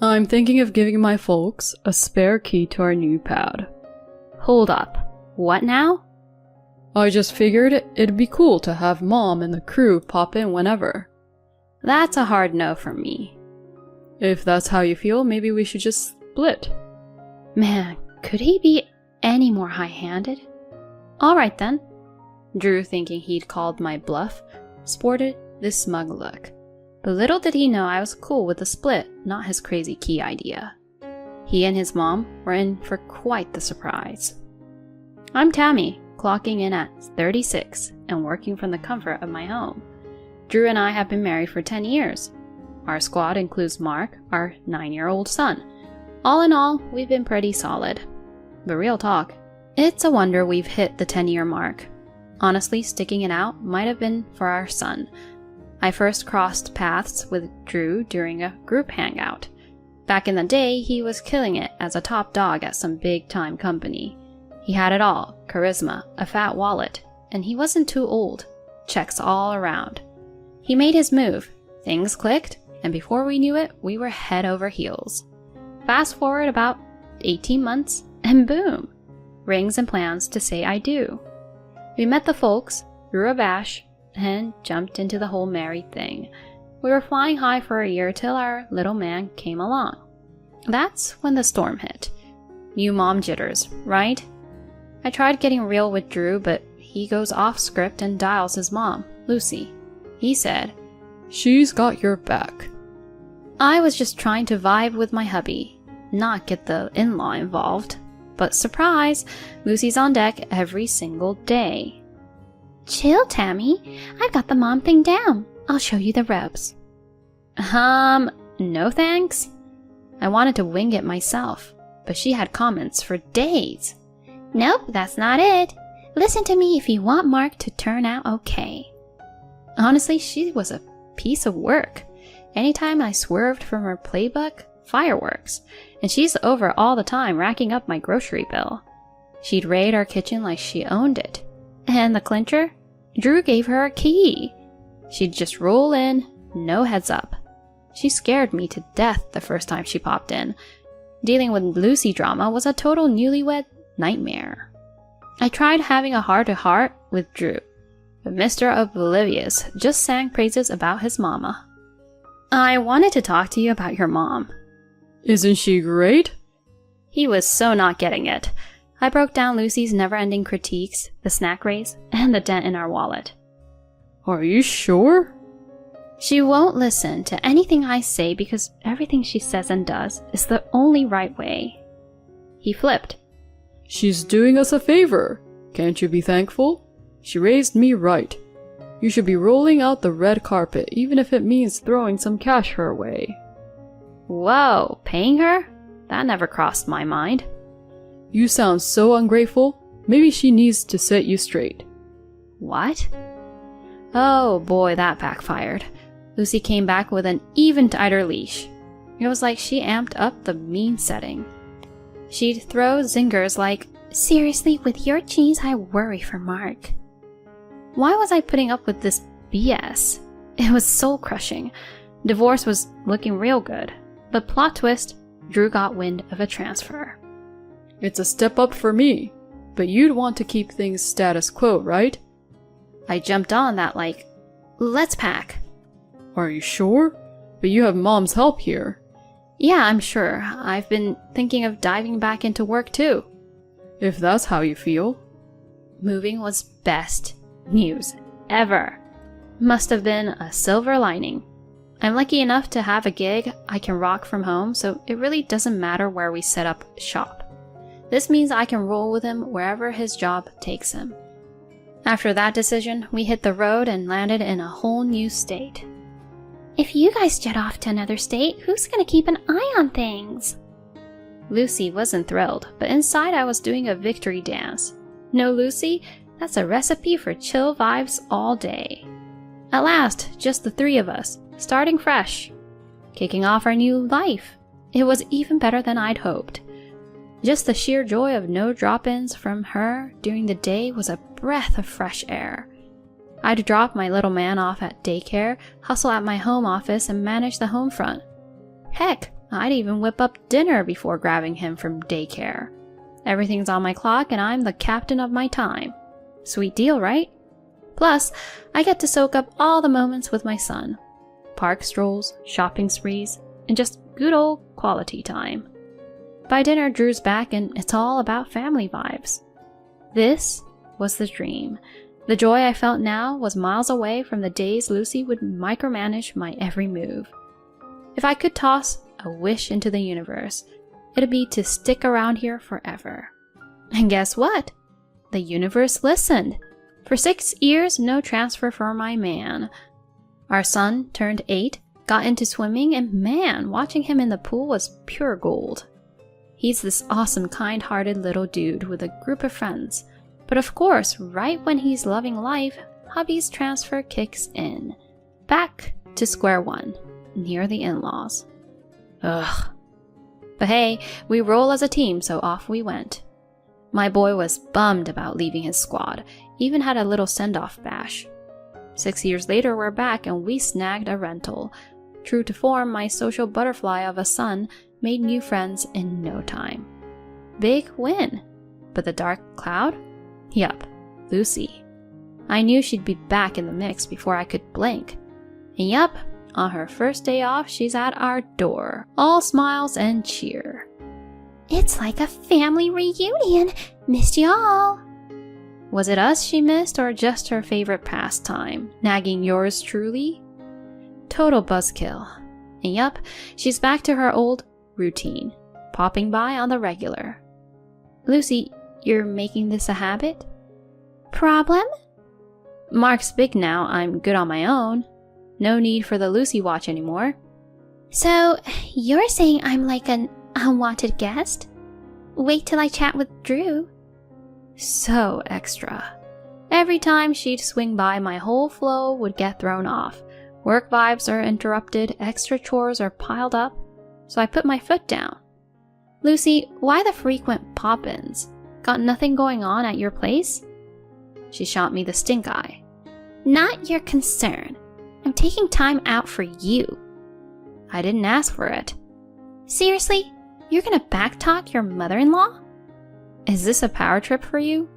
I'm thinking of giving my folks a spare key to our new pad. Hold up. What now? I just figured it'd be cool to have Mom and the crew pop in whenever. That's a hard no from me. If that's how you feel, maybe we should just split. Man, could he be any more high-handed? Alright then. Drew, thinking he'd called my bluff, sported this smug look. But little did he know I was cool with the split, not his crazy key idea. He and his mom were in for quite the surprise. I'm Tammy, clocking in at 36 and working from the comfort of my home. Drew and I have been married for 10 years. Our squad includes Mark, our 9-year-old son. All in all, we've been pretty solid. But real talk, it's a wonder we've hit the 10-year mark. Honestly, sticking it out might have been for our son. I first crossed paths with Drew during a group hangout. Back in the day, he was killing it as a top dog at some big-time company. He had it all, charisma, a fat wallet, and he wasn't too old. Checks all around. He made his move, things clicked, and before we knew it, we were head over heels. Fast forward about 18 months, and boom! Rings and plans to say I do. We met the folks, threw a bash, and jumped into the whole married thing. We were flying high for a year till our little man came along. That's when the storm hit. New mom jitters, right? I tried getting real with Drew, but he goes off script and dials his mom, Lucy. He said, "She's got your back." I was just trying to vibe with my hubby, not get the in-law involved. But surprise, Lucy's on deck every single day. Chill, Tammy. I've got the mom thing down. I'll show you the ropes. No thanks. I wanted to wing it myself, but she had comments for days. Nope, that's not it. Listen to me if you want Mark to turn out okay. Honestly, she was a piece of work. Anytime I swerved from her playbook, fireworks, and she's over all the time racking up my grocery bill. She'd raid our kitchen like she owned it. And the clincher? Drew gave her a key. She'd just roll in, no heads up. She scared me to death the first time she popped in. Dealing with Lucy drama was a total newlywed nightmare. I tried having a heart-to-heart with Drew, but Mr. Oblivious just sang praises about his mama. I wanted to talk to you about your mom. Isn't she great? He was so not getting it. I broke down Lucy's never-ending critiques, the snack race, and the dent in our wallet. Are you sure? She won't listen to anything I say because everything she says and does is the only right way. He flipped. She's doing us a favor. Can't you be thankful? She raised me right. You should be rolling out the red carpet, even if it means throwing some cash her way. Whoa, paying her? That never crossed my mind. You sound so ungrateful. Maybe she needs to set you straight. What? Oh boy, that backfired. Lucy came back with an even tighter leash. It was like she amped up the mean setting. She'd throw zingers like, seriously, with your genes I worry for Mark. Why was I putting up with this BS? It was soul-crushing. Divorce was looking real good. But plot twist, Drew got wind of a transfer. It's a step up for me, but you'd want to keep things status quo, right? I jumped on that like, let's pack. Are you sure? But you have Mom's help here. Yeah, I'm sure. I've been thinking of diving back into work too. If that's how you feel. Moving was best news ever. Must have been a silver lining. I'm lucky enough to have a gig I can rock from home, so it really doesn't matter where we set up shop. This means I can roll with him wherever his job takes him. After that decision, we hit the road and landed in a whole new state. If you guys jet off to another state, who's gonna keep an eye on things? Lucy wasn't thrilled, but inside I was doing a victory dance. No, Lucy, that's a recipe for chill vibes all day. At last, just the three of us, starting fresh, kicking off our new life. It was even better than I'd hoped. Just the sheer joy of no drop-ins from her during the day was a breath of fresh air. I'd drop my little man off at daycare, hustle at my home office, and manage the home front. Heck, I'd even whip up dinner before grabbing him from daycare. Everything's on my clock and I'm the captain of my time. Sweet deal, right? Plus, I get to soak up all the moments with my son. Park strolls, shopping sprees, and just good old quality time. By dinner, Drew's back and it's all about family vibes. This was the dream. The joy I felt now was miles away from the days Lucy would micromanage my every move. If I could toss a wish into the universe, it'd be to stick around here forever. And guess what? The universe listened. For 6 years, no transfer for my man. Our son turned 8, got into swimming, and man, watching him in the pool was pure gold. He's this awesome, kind-hearted little dude with a group of friends. But of course, right when he's loving life, hubby's transfer kicks in. Back to square one, near the in-laws. Ugh. But hey, we roll as a team, so off we went. My boy was bummed about leaving his squad, even had a little send-off bash. 6 years later, we're back and we snagged a rental. True to form, my social butterfly of a son made new friends in no time. Big win. But the dark cloud? Yup, Lucy. I knew she'd be back in the mix before I could blink. And yup, on her first day off, she's at our door, all smiles and cheer. It's like a family reunion. Missed y'all. Was it us she missed or just her favorite pastime, nagging yours truly? Total buzzkill. And yup, she's back to her old routine, popping by on the regular. Lucy, you're making this a habit? Problem? Mark's big now, I'm good on my own. No need for the Lucy watch anymore. So, you're saying I'm like an unwanted guest? Wait till I chat with Drew. So extra. Every time she'd swing by, my whole flow would get thrown off. Work vibes are interrupted, extra chores are piled up, so I put my foot down. Lucy, why the frequent pop-ins? Got nothing going on at your place? She shot me the stink eye. Not your concern. I'm taking time out for you. I didn't ask for it. Seriously? You're gonna backtalk your mother-in-law? Is this a power trip for you?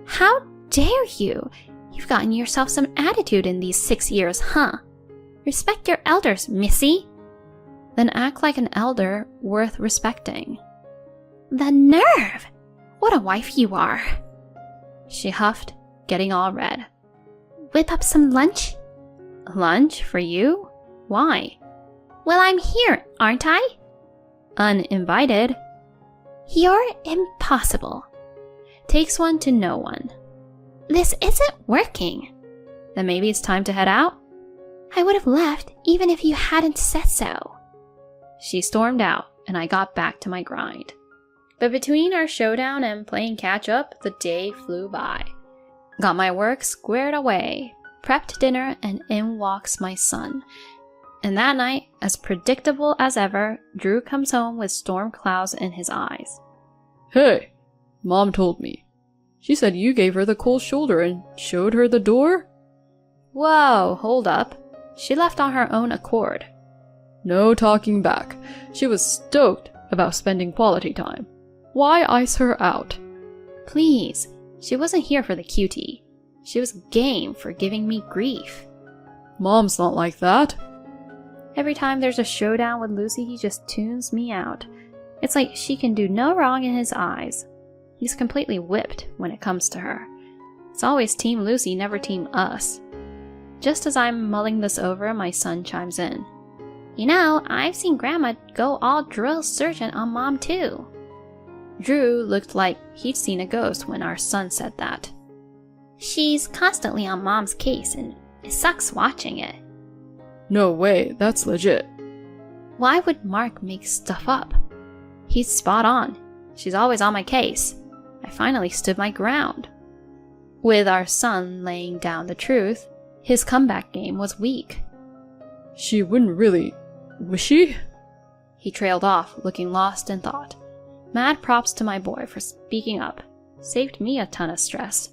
How dare you? You've gotten yourself some attitude in these 6 years, huh? Respect your elders, missy. Then act like an elder worth respecting. The nerve! What a wife you are. She huffed, getting all red. Whip up some lunch? Lunch for you? Why? Well, I'm here, aren't I? Uninvited. You're impossible. Takes one to know one. This isn't working. Then maybe it's time to head out? I would have left even if you hadn't said so. She stormed out, and I got back to my grind. But between our showdown and playing catch-up, the day flew by. Got my work squared away, prepped dinner, and in walks my son. And that night, as predictable as ever, Drew comes home with storm clouds in his eyes. Hey, Mom told me. She said you gave her the cold shoulder and showed her the door? Whoa, hold up. She left on her own accord. No talking back. She was stoked about spending quality time. Why ice her out? Please, she wasn't here for the cutie. She was game for giving me grief. Mom's not like that. Every time there's a showdown with Lucy, he just tunes me out. It's like she can do no wrong in his eyes. He's completely whipped when it comes to her. It's always Team Lucy, never Team us. Just as I'm mulling this over, my son chimes in. You know, I've seen Grandma go all drill sergeant on Mom too. Drew looked like he'd seen a ghost when our son said that. She's constantly on Mom's case and it sucks watching it. No way, that's legit. Why would Mark make stuff up? He's spot on. She's always on my case. I finally stood my ground. With our son laying down the truth, his comeback game was weak. She wouldn't really... Was she? He trailed off, looking lost in thought. Mad props to my boy for speaking up. Saved me a ton of stress.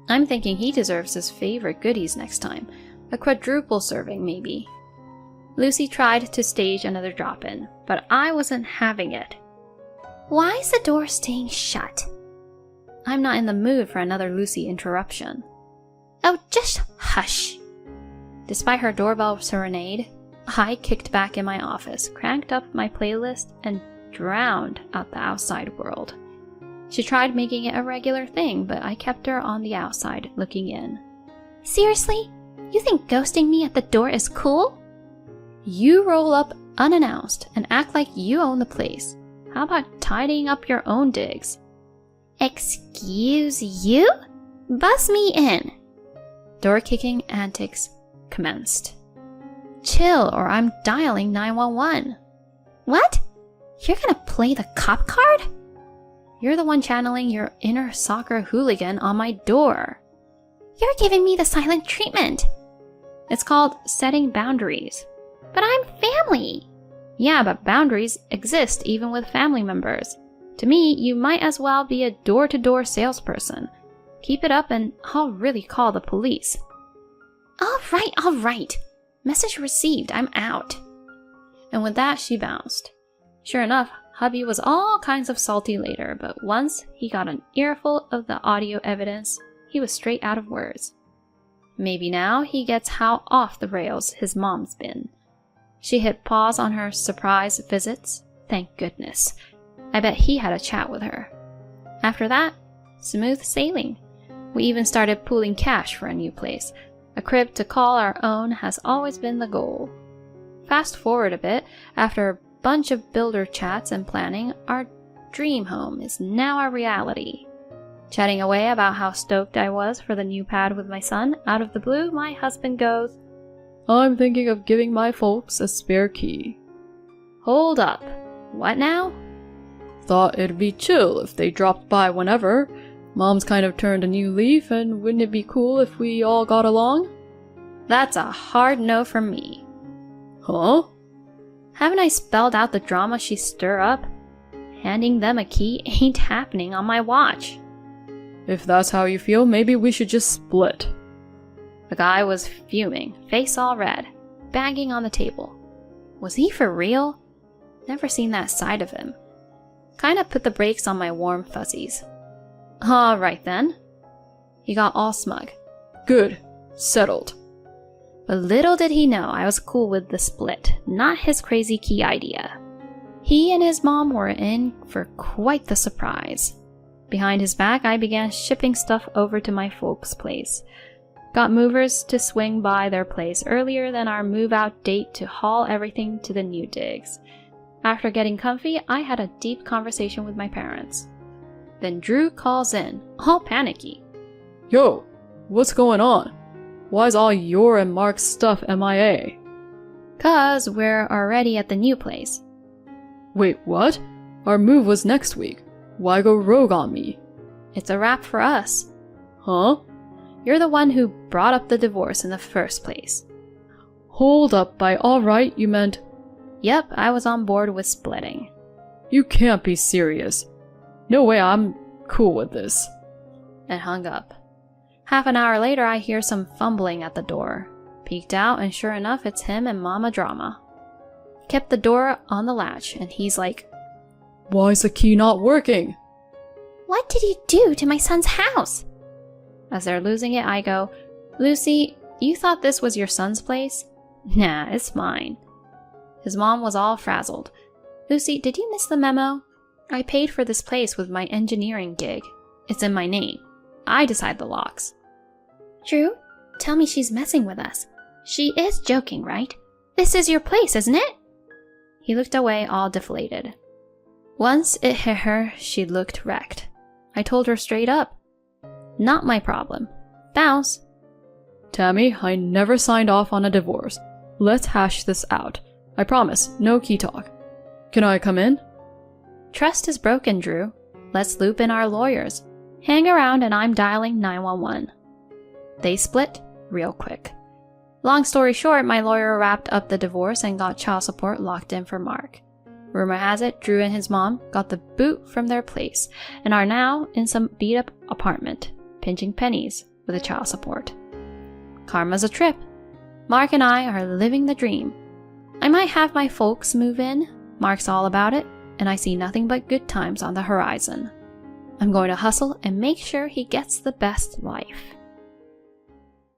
I'm thinking he deserves his favorite goodies next time. A quadruple serving, maybe. Lucy tried to stage another drop-in, but I wasn't having it. Why is the door staying shut? I'm not in the mood for another Lucy interruption. Oh, just hush. Despite her doorbell serenade, I kicked back in my office, cranked up my playlist, and drowned out the outside world. She tried making it a regular thing, but I kept her on the outside, looking in. Seriously? You think ghosting me at the door is cool? You roll up unannounced and act like you own the place. How about tidying up your own digs? Excuse you? Buzz me in. Door-kicking antics commenced. Chill, or I'm dialing 911. What? You're gonna play the cop card? You're the one channeling your inner soccer hooligan on my door. You're giving me the silent treatment. It's called setting boundaries. But I'm family. Yeah, but boundaries exist even with family members. To me, you might as well be a door-to-door salesperson. Keep it up and I'll really call the police. All right. Message received, I'm out. And with that, she bounced. Sure enough, hubby was all kinds of salty later, but once he got an earful of the audio evidence, he was straight out of words. Maybe now he gets how off the rails his mom's been. She hit pause on her surprise visits. Thank goodness. I bet he had a chat with her. After that, smooth sailing. We even started pooling cash for a new place. A crib to call our own has always been the goal. Fast forward a bit, after a bunch of builder chats and planning, our dream home is now a reality. Chatting away about how stoked I was for the new pad with my son, out of the blue, my husband goes, I'm thinking of giving my folks a spare key. Hold up. What now? Thought it'd be chill if they dropped by whenever. Mom's kind of turned a new leaf, and wouldn't it be cool if we all got along? That's a hard no from me. Huh? Haven't I spelled out the drama she stir up? Handing them a key ain't happening on my watch. If that's how you feel, maybe we should just split. The guy was fuming, face all red, banging on the table. Was he for real? Never seen that side of him. Kinda put the brakes on my warm fuzzies. Alright then. He got all smug. Good. Settled. But little did he know I was cool with the split, not his crazy key idea. He and his mom were in for quite the surprise. Behind his back, I began shipping stuff over to my folks' place. Got movers to swing by their place earlier than our move-out date to haul everything to the new digs. After getting comfy, I had a deep conversation with my parents. Then Drew calls in, all panicky. Yo, what's going on? Why's all your and Mark's stuff MIA? 'Cause we're already at the new place. Wait, what? Our move was next week. Why go rogue on me? It's a wrap for us. Huh? You're the one who brought up the divorce in the first place. Hold up, by alright you meant... Yep, I was on board with splitting. You can't be serious. No way, I'm cool with this. And hung up. Half an hour later, I hear some fumbling at the door. Peeked out, and sure enough, it's him and Mama Drama. Kept the door on the latch, and he's like, Why's the key not working? What did you do to my son's house? As they're losing it, I go, Lucy, you thought this was your son's place? Nah, it's mine. His mom was all frazzled. Lucy, did you miss the memo? I paid for this place with my engineering gig. It's in my name. I decide the locks. Drew, tell me she's messing with us. She is joking, right? This is your place, isn't it? He looked away, all deflated. Once it hit her, she looked wrecked. I told her straight up. Not my problem. Bounce. Tammy, I never signed off on a divorce. Let's hash this out. I promise, no key talk. Can I come in? Trust is broken, Drew. Let's loop in our lawyers. Hang around and I'm dialing 911. They split real quick. Long story short, my lawyer wrapped up the divorce and got child support locked in for Mark. Rumor has it, Drew and his mom got the boot from their place and are now in some beat-up apartment, pinching pennies with the child support. Karma's a trip. Mark and I are living the dream. I might have my folks move in, Mark's all about it, and I see nothing but good times on the horizon. I'm going to hustle and make sure he gets the best life.